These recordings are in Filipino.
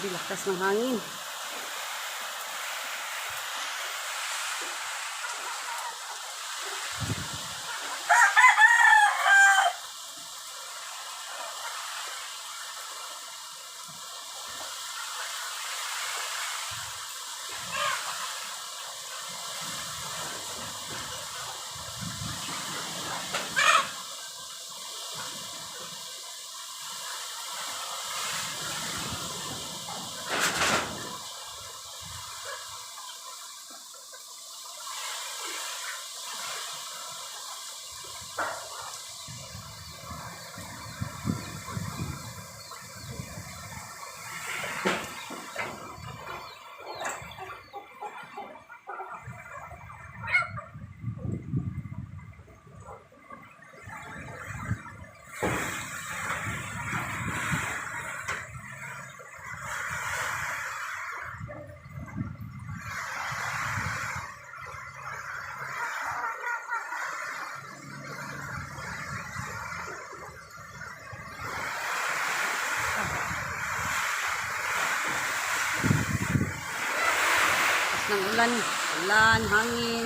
Grabe, lakas ng hangin. Ng ulan, hangin.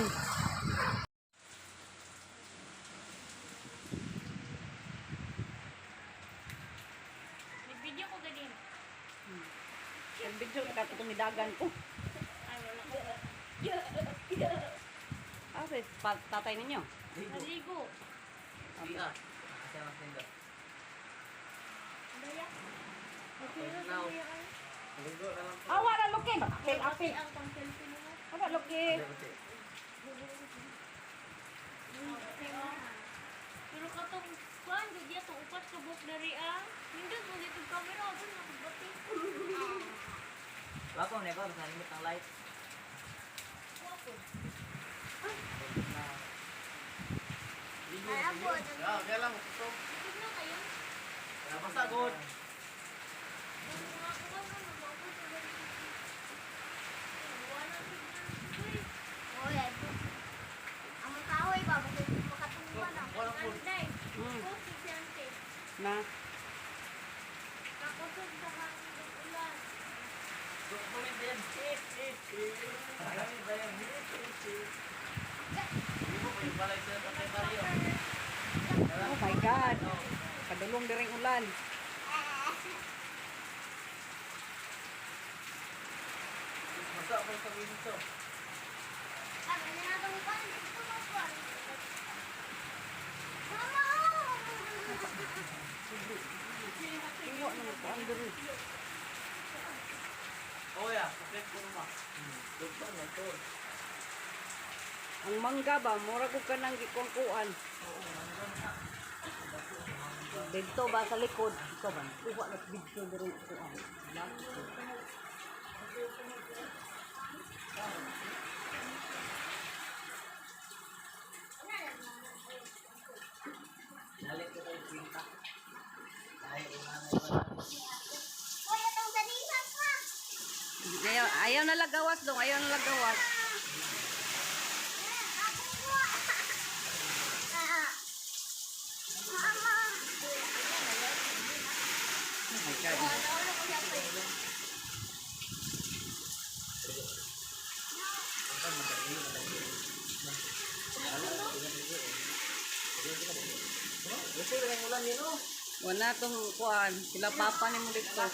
Nag-video ko galing. Nag-video ka itong nidagan ko. Ay, wala ko. Tatay ninyo? Naligo. Iya. Daya. Masiro sa kuya kayo. Wala luki. Apil. Ang pang-selfie mo. Wala luki. Pero katong kuan gud ya tong upat ka buhok dari Nindot mo dito camera ako na bati. Wako na ba sa limit ng light? Wako. Video. Ya, kaya lang ito. Tignan kayo. Napasagod. Na. Kakusog sa hangin ulan. Kukulit din. Ayun ba yan? Hindi mo yung balay sa Tatay Mario. Oh my God. Padulong diring ulan. Masa ako sabihin ito? Tingok nang kuan diri. Oh ya, kapit ko naman. Dugtong na ito. Ang mangga ba mura ko kanang gikuan-kuan. Dito ba sa likod? Ito ba? Kuha na dito diri kuan. Nalik ko tayo pinta. Ay, umanay ba natin? Ayaw na lagawas dong, ayaw na lagawas. Oh my God. Gusto ko lang ulan yun, oh. Wala tong kuan, sila papa ni mo dito.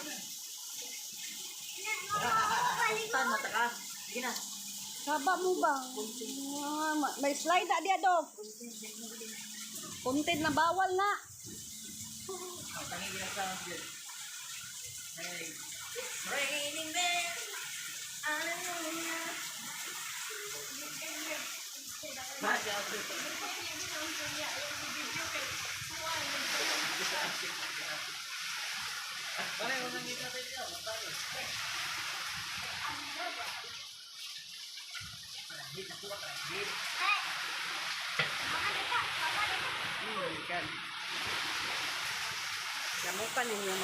Tan, mata ka. Sige na. Saba mo ba? May slide na diya do. Content na bawal na. Tangi ginasama siya. Hey. It's raining men. Masya Allah. Pare, unang kita tayo. Kan. Kamu kan yang